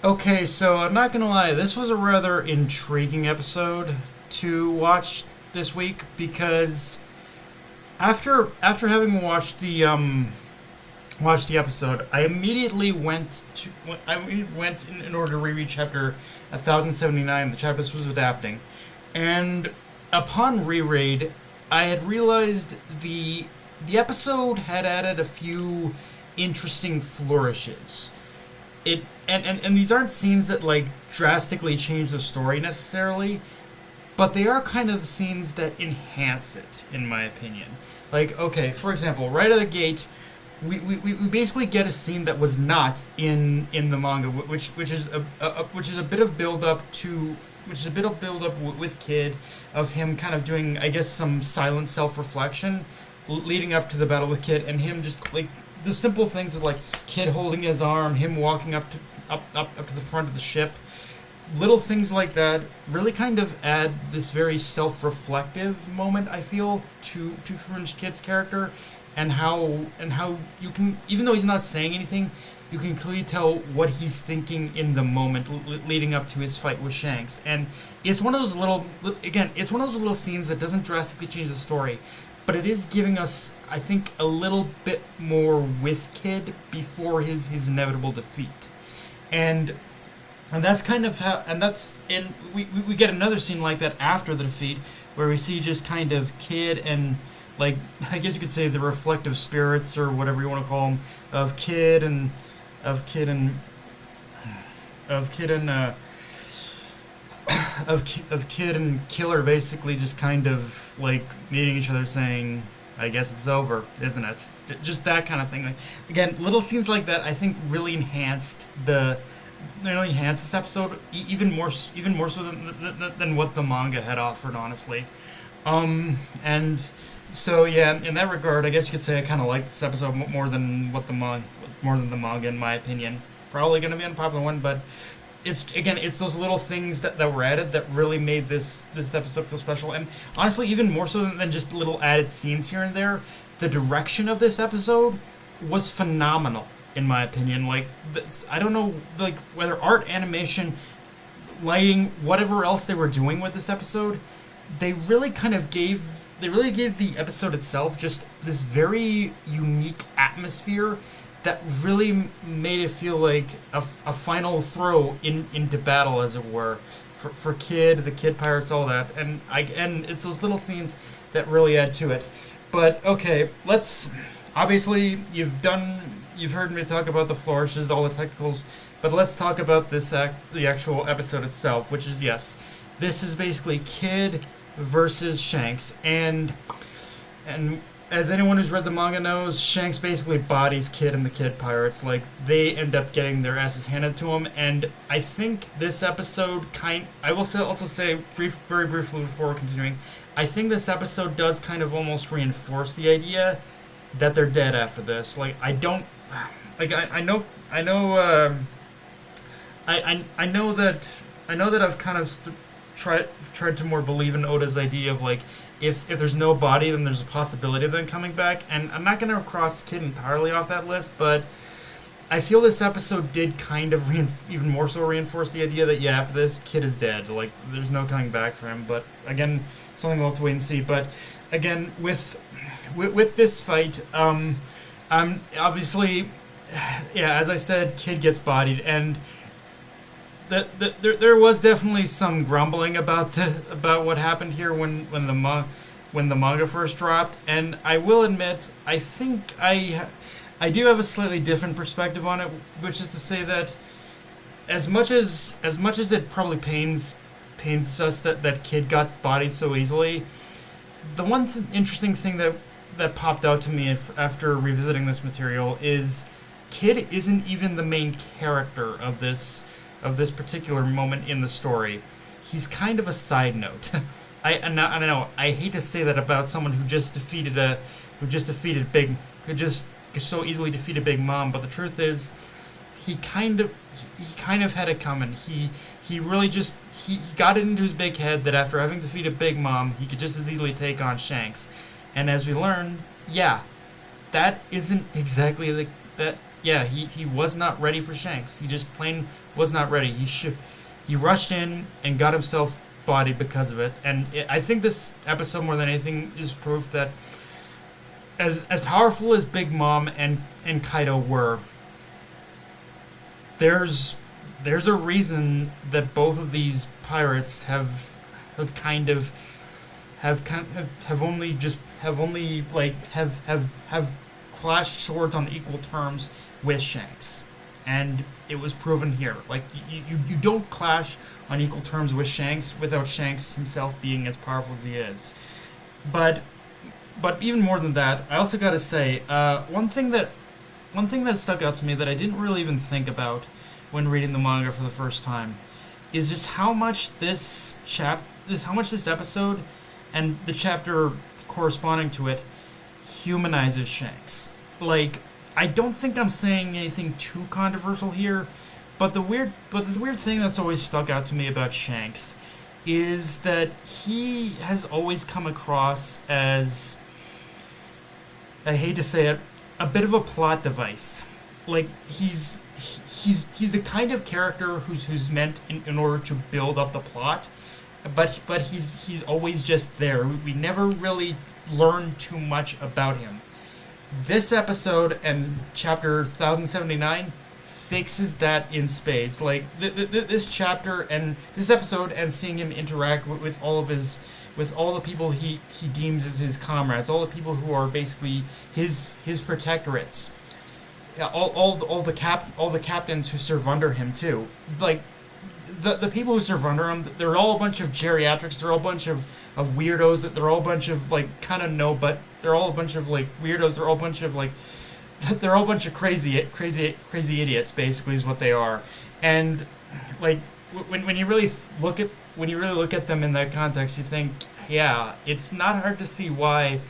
Okay, so I'm not gonna lie, this was a rather intriguing episode to watch this week because after having watched the episode, I immediately went in order to reread chapter 1079, the chapter this was adapting, and upon reread, I had realized the episode had added a few interesting flourishes. And these aren't scenes that like drastically change the story necessarily, but they are kind of the scenes that enhance it, in my opinion. Like, okay, for example, right out of the gate, we basically get a scene that was not in the manga, which is a bit of build up with Kid, of him kind of doing, I guess, some silent self reflection leading up to the battle with Kid, and him just like the simple things of like Kid holding his arm, him walking up to the front of the ship, little things like that really kind of add this very self-reflective moment, I feel, to Fringe Kid's character, and how you can, even though he's not saying anything, you can clearly tell what he's thinking in the moment leading up to his fight with Shanks. And it's one of those little scenes that doesn't drastically change the story, but it is giving us, I think, a little bit more with Kid before his inevitable defeat. And that's kind of how, and that's, and we get another scene like that after the defeat, where we see just kind of Kid and, like, I guess you could say the reflective spirits, or whatever you want to call them, of Kid and of Kid and Killer, basically just kind of like meeting each other, saying, "I guess it's over, isn't it?" Just that kind of thing. Like, again, little scenes like that, I think, really enhanced this episode even more so than what the manga had offered, honestly. And so yeah, in that regard, I guess you could say I kind of like this episode more than the manga, in my opinion. Probably going to be an unpopular one, but it's those little things that were added that really made this episode feel special. And honestly, even more so than just little added scenes here and there, the direction of this episode was phenomenal, in my opinion. Like, I don't know, like, whether art, animation, lighting, whatever else they were doing with this episode, they really gave the episode itself just this very unique atmosphere that really made it feel like a final throw into battle, as it were, for Kid, the Kid Pirates, all that. And it's those little scenes that really add to it. But okay, obviously you've heard me talk about the flourishes, all the technicals, but let's talk about the actual episode itself, which is, yes, this is basically Kid versus Shanks, and as anyone who's read the manga knows, Shanks basically bodies Kid and the Kid Pirates. Like, they end up getting their asses handed to them, and I think this episode I will also say very briefly before continuing, I think this episode does kind of almost reinforce the idea that they're dead after this. Like, I know that I've kind of tried to more believe in Oda's idea of, like, if there's no body, then there's a possibility of them coming back. And I'm not going to cross Kid entirely off that list, but I feel this episode did kind of even more so reinforce the idea that, yeah, after this, Kid is dead. Like, there's no coming back for him. But again, something we'll have to wait and see. But again, with this fight, obviously, yeah, as I said, Kid gets bodied, and there was definitely some grumbling about what happened here when the manga first dropped, and I will admit, I think I do have a slightly different perspective on it, which is to say that as much as it probably pains us that Kid got bodied so easily, the one interesting thing that popped out to me after revisiting this material is Kid isn't even the main character of this particular moment in the story. He's kind of a side note. I know I hate to say that about someone who just so easily defeated Big Mom, but the truth is, he kind of had it coming. He really he got it into his big head that after having defeated Big Mom, he could just as easily take on Shanks. And as we learn, yeah, that isn't exactly yeah, he was not ready for Shanks. He just plain was not ready. He rushed in and got himself bodied because of it. And I think this episode, more than anything, is proof that as powerful as Big Mom and Kaido were, there's a reason that both of these pirates have clashed swords on equal terms with Shanks, and it was proven here. Like you don't clash on equal terms with Shanks without Shanks himself being as powerful as he is. But even more than that, I also got to say one thing that stuck out to me that I didn't really even think about when reading the manga for the first time is just how much this episode and the chapter corresponding to it humanizes Shanks. Like, I don't think I'm saying anything too controversial here, but the weird thing that's always stuck out to me about Shanks is that he has always come across as, I hate to say it, a bit of a plot device. Like, he's the kind of character who's meant in order to build up the plot, but he's always just there. We never really learn too much about him. This episode and chapter 1079 fixes that in spades. Like this chapter and this episode and seeing him interact with all the people he deems as his comrades, all the people who are basically his protectorates. Yeah, all the captains who serve under him too. Like the people who serve under him, they're all a bunch of geriatrics. They're all a bunch of weirdos. That they're all a bunch of like kind of no, but they're all a bunch of like weirdos. They're all a bunch of like they're all a bunch of crazy idiots. Basically, is what they are. And like when you really look at them in that context, you think, yeah, it's not hard to see why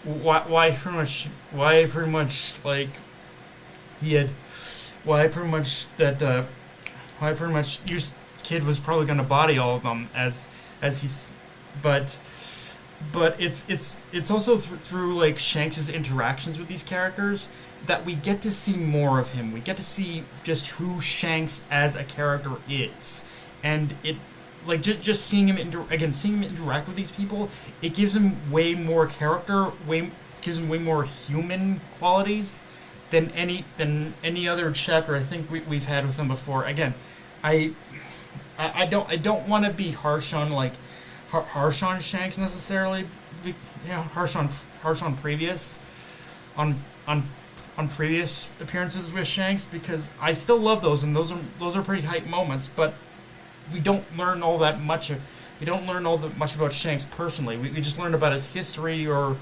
pretty much like. Why pretty much Kid was probably going to body all of them as he's, but it's also through like Shanks's interactions with these characters that we get to see more of him. We get to see just who Shanks as a character is, and it like just seeing him interact with these people, it gives him way more character, gives him way more human qualities than any other chapter I think we've had with him before. Again, I don't want to be harsh on Shanks necessarily, harsh on previous appearances with Shanks, because I still love those, and those are pretty hype moments, but we don't learn all that much. We don't learn all that much about Shanks personally. We just learn about his history or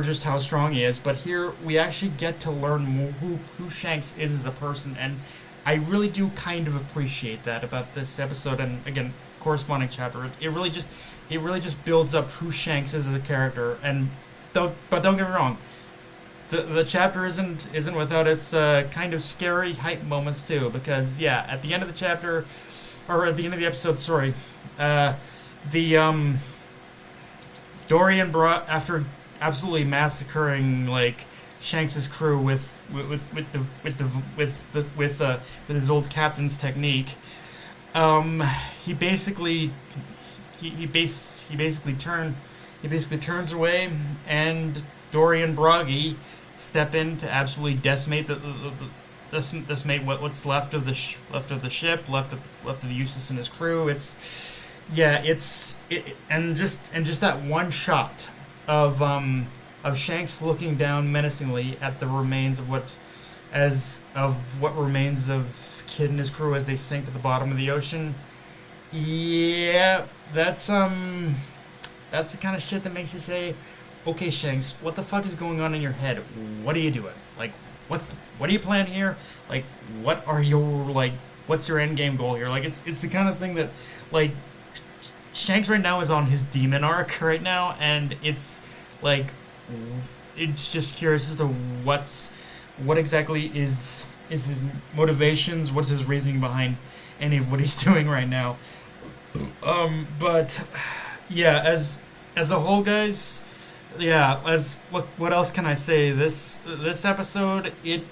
just how strong he is. But here we actually get to learn more who Shanks is as a person, and I really do kind of appreciate that about this episode. And again, corresponding chapter, it really just builds up who Shanks is as a character. And don't get me wrong, the chapter isn't without its kind of scary hype moments too, because yeah, at the end of the chapter, or at the end of the episode, sorry, Dorian brought, after absolutely massacring like Shanks's crew with his old captain's technique, he basically turns away, and Dorian Broggy step in to absolutely decimate decimate what's left of the ship, left of Eustass and his crew. And just that one shot of Shanks looking down menacingly at the remains of what remains of Kid and his crew as they sink to the bottom of the ocean. Yeah, that's the kind of shit that makes you say, okay, Shanks, what the fuck is going on in your head? What are you doing? Like, what do you plan here? Like, what's your end game goal here? Like, it's the kind of thing that, like, Shanks right now is on his demon arc right now, and it's like, it's just curious as to what exactly is his motivations, what's his reasoning behind any of what he's doing right now. But yeah, as a whole, guys, yeah, what else can I say? This episode, it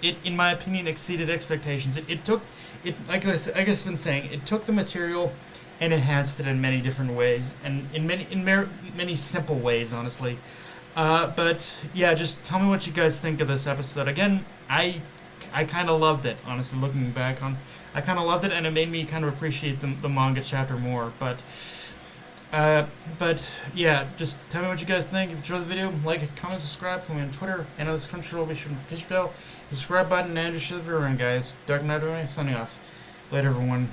it, in my opinion, exceeded expectations. It took, like I guess I've been saying, it took the material and enhanced it in many different ways, and in many simple ways, honestly. But yeah, just tell me what you guys think of this episode. Again, I kind of loved it, honestly. Looking back on, I kind of loved it, and it made me kind of appreciate the manga chapter more. But yeah, just tell me what you guys think. If you enjoyed the video, like, comment, subscribe. Follow me on Twitter and on this control. Be sure to notification bell, the subscribe button, and just share the video around, guys. Dark Knight, signing off. Later, everyone.